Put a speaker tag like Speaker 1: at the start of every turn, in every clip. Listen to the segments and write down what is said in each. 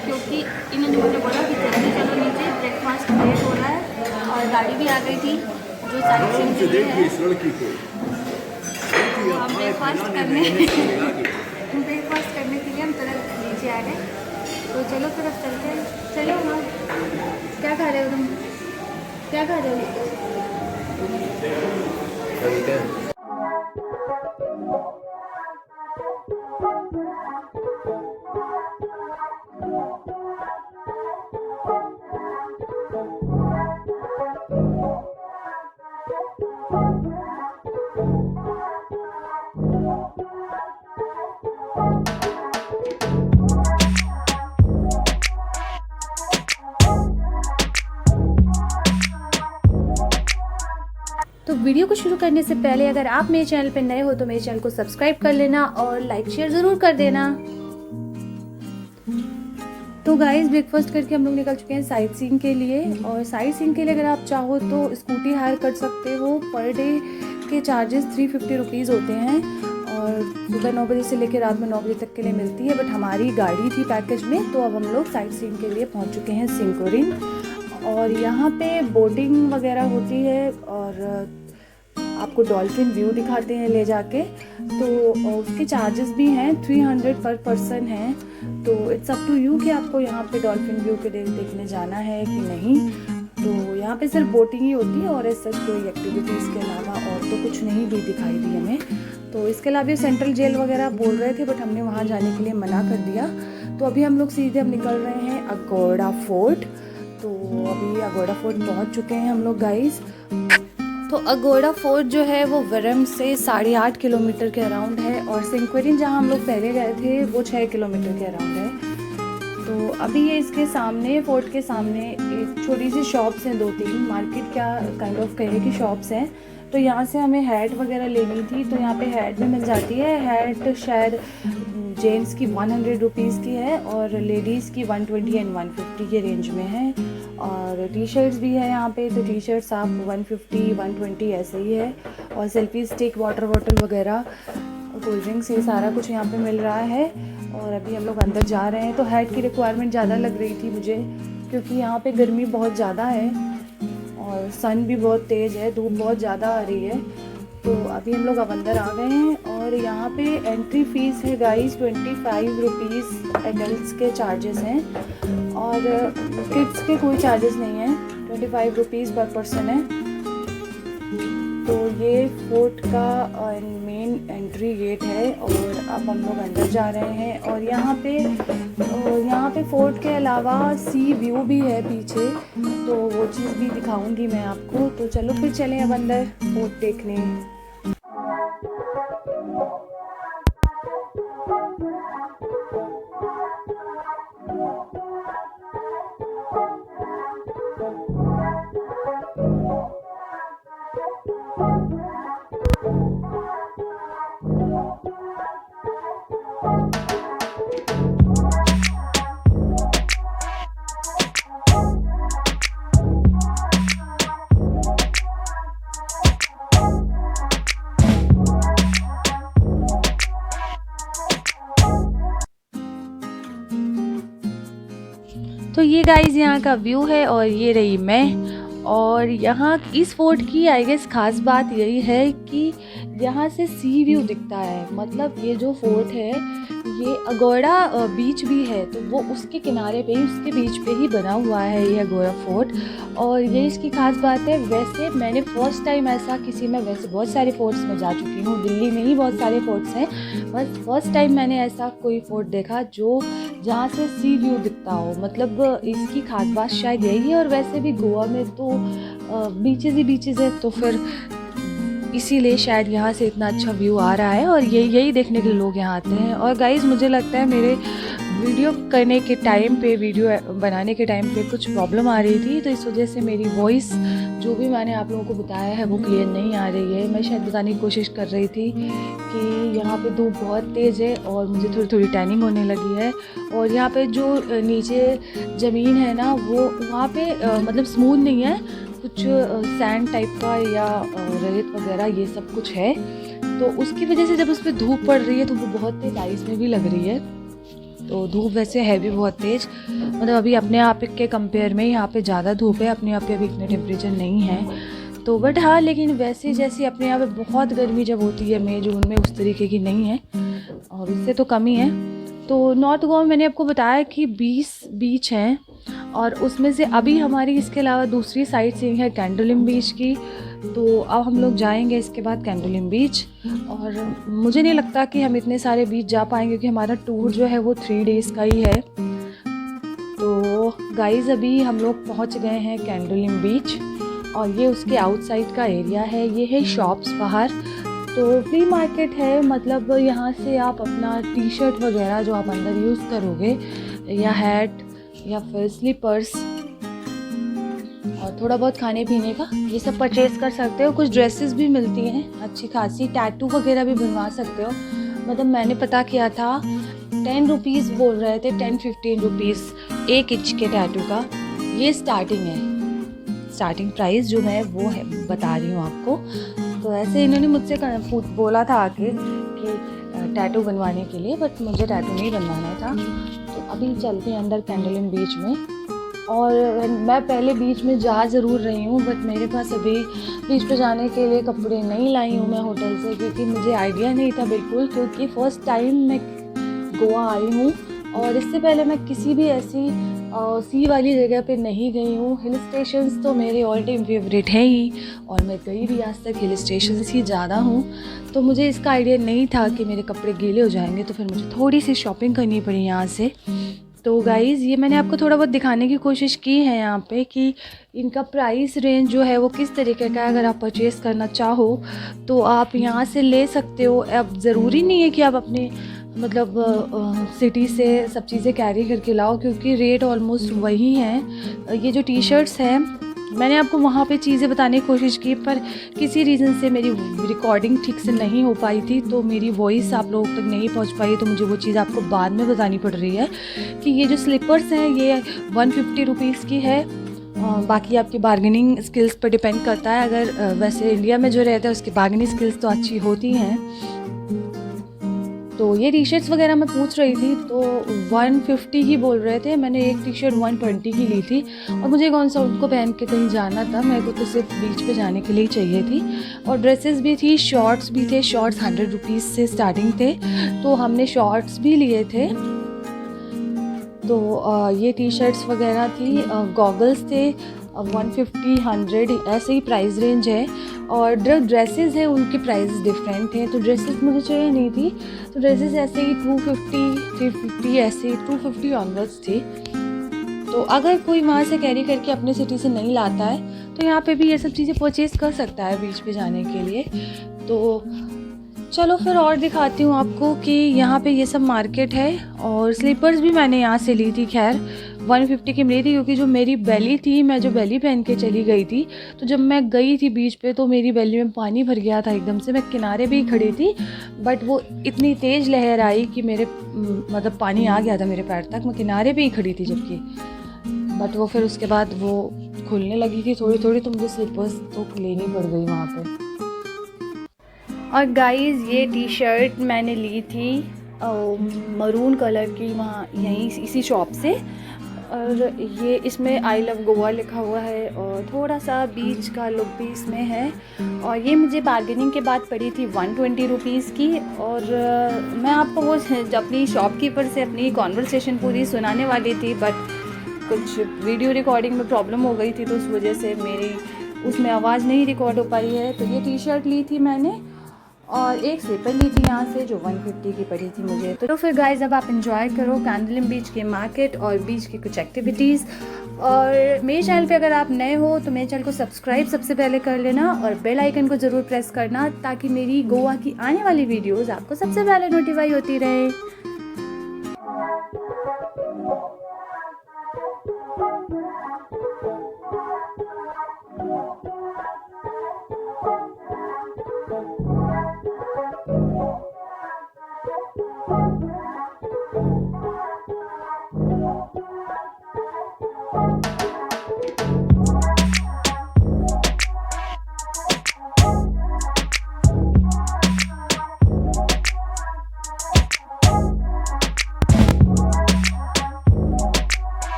Speaker 1: क्योंकि इन्होंने मुझे बोला कि जल्दी चलो नीचे, ब्रेकफास्ट लेट हो रहा है और गाड़ी भी आ गई थी जो साइड सीन के लिए है। हम ब्रेकफास्ट करने के लिए हम तुरंत नीचे आ गए। तो चलो फिर अब चलते हैं। चलो वहाँ क्या खा रहे हो तुम? क्या खा रहे हो? तो वीडियो को शुरू करने से पहले अगर आप मेरे चैनल पर नए हो तो मेरे चैनल को सब्सक्राइब कर लेना और लाइक शेयर ज़रूर कर देना। तो गाइस ब्रेकफास्ट करके हम लोग निकल चुके हैं साइट सीइंग के लिए। और साइट सीइंग के लिए अगर आप चाहो तो स्कूटी हायर कर सकते हो। पर डे के चार्जेस 350 रुपीज़ होते हैं और सुबह 9 बजे से लेकर रात में 9 बजे तक के लिए मिलती है। बट हमारी गाड़ी थी पैकेज में, तो अब हम लोग साइट सीइंग के लिए पहुँच चुके हैं सिंकोरिन। और यहाँ पे बोटिंग वगैरह होती है और आपको डॉल्फिन व्यू दिखाते हैं ले जाके। तो उसके चार्जेस भी हैं, 300 पर पर्सन हैं। तो इट्स अप टू यू कि आपको यहाँ पे डॉल्फिन व्यू के देखने जाना है कि नहीं। तो यहाँ पे सिर्फ बोटिंग ही होती है और ऐसा कोई एक्टिविटीज़ के अलावा और तो कुछ नहीं भी दिखाई दी हमें। तो इसके अलावा सेंट्रल जेल वगैरह बोल रहे थे बट हमने वहाँ जाने के लिए मना कर दिया। तो अभी हम लोग सीधे अब निकल रहे हैं अगोड़ा फोर्ट। तो अभी अगोड़ा फोर्ट पहुँच चुके हैं हम लोग गाइस। तो अगोड़ा फोर्ट जो है वो वरम से 8.5 किलोमीटर के अराउंड है और सिंकोरिन जहाँ हम लोग पहले गए थे वो 6 किलोमीटर के अराउंड है। तो अभी ये इसके सामने, फोर्ट के सामने एक छोटी सी शॉप्स हैं, 2-3 मार्केट क्या काइंड ऑफ कहे की शॉप्स हैं। तो यहाँ से हमें हैट वगैरह लेनी थी, तो यहाँ पे हैट भी मिल जाती है। हैट शायद जेंट्स की 100 रुपीज़ की है और लेडीज़ की 120 एंड 150 के रेंज में है। और टी शर्ट्स भी है यहाँ पे, तो टी शर्ट्स आप 150 120 ऐसे ही है। और सेल्फी स्टिक, वाटर बॉटल वगैरह, कोल्ड ड्रिंक्स, ये सारा कुछ यहाँ पे मिल रहा है। और अभी हम लोग अंदर जा रहे हैं। तो हैट की रिक्वायरमेंट ज़्यादा लग रही थी मुझे क्योंकि यहाँ पे गर्मी बहुत ज़्यादा है और सन भी बहुत तेज़ है, धूप बहुत ज़्यादा आ रही है। तो अभी हम लोग अब अंदर आ गए हैं और यहाँ पे एंट्री फ़ीस है गाइस 25 रुपीज़ एडल्ट्स के चार्जेस हैं और किड्स के कोई चार्जेस नहीं है, 25 रुपीज़ पर पर्सन है। तो ये फोर्ट का मेन एंट्री गेट है और अब हम लोग अंदर जा रहे हैं। और यहाँ पे फोर्ट के अलावा सी व्यू भी है पीछे, तो वो चीज़ भी दिखाऊंगी मैं आपको। तो चलो फिर चलें अब अंदर फोर्ट देखने। तो ये गाइस यहाँ का व्यू है और ये रही मैं। और यहाँ इस फोर्ट की आई गेस खास बात यही है कि यहाँ से सी व्यू दिखता है। मतलब ये जो फोर्ट है ये अगोड़ा बीच भी है, तो वो उसके किनारे पे ही, उसके बीच पे ही बना हुआ है ये अगोड़ा फोर्ट। और ये इसकी खास बात है। वैसे मैंने फर्स्ट टाइम ऐसा किसी में, वैसे बहुत सारे फोर्ट्स में जा चुकी हूँ, दिल्ली में ही बहुत सारे फोर्ट्स हैं, बस फर्स्ट टाइम मैंने ऐसा कोई फोर्ट देखा जो जहाँ से सी व्यू दिखता हो। मतलब इसकी खास बात शायद यही है। और वैसे भी गोवा में तो बीचेस ही बीचेस है, तो फिर इसीलिए शायद यहाँ से इतना अच्छा व्यू आ रहा है और यही देखने के लिए लोग यहाँ आते हैं। और गाइस मुझे लगता है मेरे वीडियो करने के टाइम पे, वीडियो बनाने के टाइम पे कुछ प्रॉब्लम आ रही थी, तो इस वजह से मेरी वॉइस जो भी मैंने आप लोगों को बताया है वो क्लियर नहीं आ रही है। मैं शायद बताने की कोशिश कर रही थी कि यहाँ पे धूप बहुत तेज़ है और मुझे थोड़ी थोड़ी टैनिंग होने लगी है, और यहाँ पे जो नीचे ज़मीन है ना वो वहाँ पे मतलब स्मूथ नहीं है, कुछ सैंड टाइप का या रेत वगैरह ये सब कुछ है, तो उसकी वजह से जब उस पर धूप पड़ रही है तो वो बहुत तेज़ आइस में भी लग रही है। तो धूप वैसे है भी बहुत तेज़, मतलब अभी अपने आप के कंपेयर में यहाँ पे ज़्यादा धूप है, अपने आप पे अभी इतने टेम्परेचर नहीं है। तो बट हाँ, लेकिन वैसे जैसी अपने यहाँ पे बहुत गर्मी जब होती है मई जून में, उस तरीके की नहीं है, और उससे तो कम ही है। तो नॉर्थ गोवा में मैंने आपको बताया कि 20 बीच हैं, और उसमें से अभी हमारी इसके अलावा दूसरी साइट सीइंग है कैंडोलिम बीच की। तो अब हम लोग जाएंगे इसके बाद कैंडोलिम बीच, और मुझे नहीं लगता कि हम इतने सारे बीच जा पाएंगे क्योंकि हमारा टूर जो है वो 3 डेज़ का ही है। तो गाइज़ अभी हम लोग पहुंच गए हैं कैंडोलिम बीच, और ये उसके आउटसाइड का एरिया है। ये है शॉप्स बाहर, तो फ्री मार्केट है, मतलब यहाँ से आप अपना टी शर्ट वगैरह जो आप अंदर यूज़ करोगे, या हैट या फिर स्लीपर्स और थोड़ा बहुत खाने पीने का, ये सब परचेज़ कर सकते हो। कुछ ड्रेसेस भी मिलती हैं अच्छी खासी, टैटू वगैरह भी बनवा सकते हो। मतलब मैंने पता किया था 10 रुपीज़ बोल रहे थे, 10-15 रुपीज़ 1 इंच के टैटू का, ये स्टार्टिंग है, स्टार्टिंग प्राइस जो मैं वो है बता रही हूँ आपको। तो ऐसे इन्होंने मुझसे बोला था आके कि टैटू बनवाने के लिए, बट मुझे टैटू नहीं बनवाना था। तो अभी चलते हैं अंदर कैंडोलिम बीच में, और मैं पहले बीच में जा ज़रूर रही हूँ, बट मेरे पास अभी बीच पे जाने के लिए कपड़े नहीं लाई हूँ मैं होटल से, क्योंकि मुझे आइडिया नहीं था बिल्कुल, क्योंकि फ़र्स्ट टाइम मैं गोवा आई हूँ, और इससे पहले मैं किसी भी ऐसी सी वाली जगह पे नहीं गई हूँ। हिल स्टेशंस तो मेरे ऑल टाइम फेवरेट हैं ही, और मैं गई भी आज तक हिल स्टेशंस ही ज़्यादा हूँ, तो मुझे इसका आइडिया नहीं था कि मेरे कपड़े गीले हो जाएंगे, तो फिर मुझे थोड़ी सी शॉपिंग करनी पड़ी यहाँ से। तो गाइज़ ये मैंने आपको थोड़ा बहुत दिखाने की कोशिश की है यहाँ पे कि इनका प्राइस रेंज जो है वो किस तरीके का है। अगर आप परचेज़ करना चाहो तो आप यहाँ से ले सकते हो। अब ज़रूरी नहीं है कि आप अपने मतलब सिटी से सब चीज़ें कैरी करके लाओ, क्योंकि रेट ऑलमोस्ट वही हैं। ये जो टी शर्ट्स हैं, मैंने आपको वहाँ पे चीज़ें बताने की कोशिश की, पर किसी रीज़न से मेरी रिकॉर्डिंग ठीक से नहीं हो पाई थी, तो मेरी वॉइस आप लोगों तक नहीं पहुँच पाई, तो मुझे वो चीज़ आपको बाद में बतानी पड़ रही है कि ये जो स्लीपर्स हैं ये 150 रुपीज़ की है। बाकी आपकी बार्गेनिंग स्किल्स पर डिपेंड करता है। अगर वैसे इंडिया में जो रहता है उसकी बार्गेनिंग स्किल्स तो अच्छी होती हैं। तो ये टी शर्ट्स वगैरह मैं पूछ रही थी तो 150 ही बोल रहे थे। मैंने एक टी शर्ट 120 की ली थी, और मुझे कौन सा उनको पहन के कहीं जाना था, मेरे को तो सिर्फ बीच पे जाने के लिए चाहिए थी। और ड्रेसेस भी थी, शॉर्ट्स भी थे। शॉर्ट्स 100 रुपीज़ से स्टार्टिंग थे, तो हमने शॉर्ट्स भी लिए थे। तो ये टी शर्ट्स वगैरह थी, गॉगल्स थे 150, 100 ऐसे ही प्राइस रेंज है। और जो ड्रेसेस हैं उनके प्राइस डिफरेंट हैं। तो ड्रेसेस मुझे चाहिए नहीं थी, तो ड्रेसेस ऐसे ही 250, 350 ऐसे 250 ऑनवर्ड्स थी। तो अगर कोई वहाँ से कैरी करके अपने सिटी से नहीं लाता है तो यहाँ पे भी ये सब चीज़ें परचेज़ कर सकता है बीच पे जाने के लिए। तो चलो फिर और दिखाती हूँ आपको कि यहाँ पे ये सब मार्केट है। और स्लीपर्स भी मैंने यहाँ से ली थी, खैर 150 की मिली थी, क्योंकि जो मेरी बेली थी, मैं जो बेली पहन के चली गई थी, तो जब मैं गई थी बीच पे तो मेरी बेली में पानी भर गया था एकदम से। मैं किनारे भी खड़ी थी, बट वो इतनी तेज़ लहर आई कि मेरे मतलब पानी आ गया था मेरे पैर तक। मैं किनारे पे ही खड़ी थी जबकि, बट वो फिर उसके बाद वो खुलने लगी थी थोड़ी थोड़ी, तो मुझे स्लीपर्स तो लेनी पड़ गई वहाँ पर। और गाइज़ ये टी शर्ट मैंने ली थी मरून कलर की, वहाँ यहीं इसी शॉप से। और ये इसमें आई लव गोवा लिखा हुआ है, और थोड़ा सा बीच का लुक भी इसमें है। और ये मुझे बार्गेनिंग के बाद पड़ी थी 120 रुपीज़ की। और मैं आपको वो अपनी शॉपकीपर से अपनी कॉन्वर्सेशन पूरी सुनाने वाली थी, बट कुछ वीडियो रिकॉर्डिंग में प्रॉब्लम हो गई थी, तो उस वजह से मेरी उसमें आवाज़ नहीं रिकॉर्ड हो पाई है। तो ये टी शर्ट ली थी मैंने, और एक स्लीपर ली थी यहाँ से जो 150 की पड़ी थी मुझे। तो फिर गाइज अब आप इंजॉय करो कैंडोलिम बीच के मार्केट और बीच की कुछ एक्टिविटीज़। और मेरे चैनल पे अगर आप नए हो तो मेरे चैनल को सब्सक्राइब सबसे पहले कर लेना, और बेल आइकन को ज़रूर प्रेस करना, ताकि मेरी गोवा की आने वाली वीडियोज़ आपको सबसे पहले नोटिफाई होती रहे।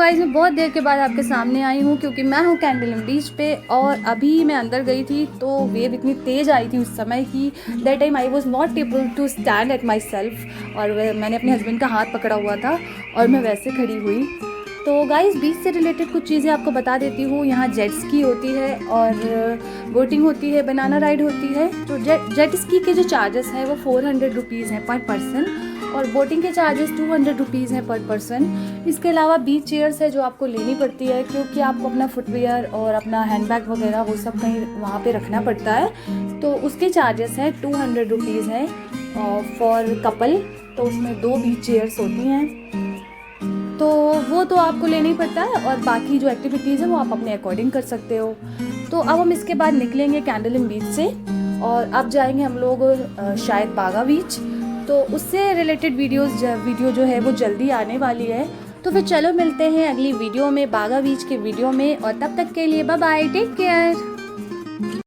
Speaker 1: गाइस मैं बहुत देर के बाद आपके सामने आई हूँ क्योंकि मैं हूँ कैंडोलिम बीच पे और अभी मैं अंदर गई थी तो वेव इतनी तेज़ आई थी उस समय कि that time I was not able to stand at myself और मैंने अपने हस्बैंड का हाथ पकड़ा हुआ था और मैं वैसे खड़ी हुई। तो गाइस बीच से रिलेटेड कुछ चीज़ें आपको बता देती हूँ। यहाँ जेट स्की होती है और बोटिंग होती है, बनाना राइड होती है। तो जेट स्की के जो चार्जेस हैं वो 400 रुपीज़ हैं पर पर्सन और बोटिंग के चार्जेस 200 रुपीज़ हैं पर पर्सन। इसके अलावा बीच चेयर्स है जो आपको लेनी पड़ती है क्योंकि आपको अपना फुटवेयर और अपना हैंडबैग वगैरह वो सब कहीं वहाँ पे रखना पड़ता है। तो उसके चार्जेस हैं 200 रुपीज़ हैं फॉर कपल। तो उसमें 2 बीच चेयर्स होती हैं तो वो तो आपको लेना ही पड़ता है और बाकी जो एक्टिविटीज़ है वो आप अपने अकॉर्डिंग कर सकते हो। तो अब हम इसके बाद निकलेंगे कैंडोलिम बीच से और अब जाएंगे हम लोग शायद बागा बीच। तो उससे रिलेटेड वीडियो जो है वो जल्दी आने वाली है। तो फिर चलो मिलते हैं अगली वीडियो में बागा बीच के वीडियो में और तब तक के लिए बाय बाय, टेक केयर।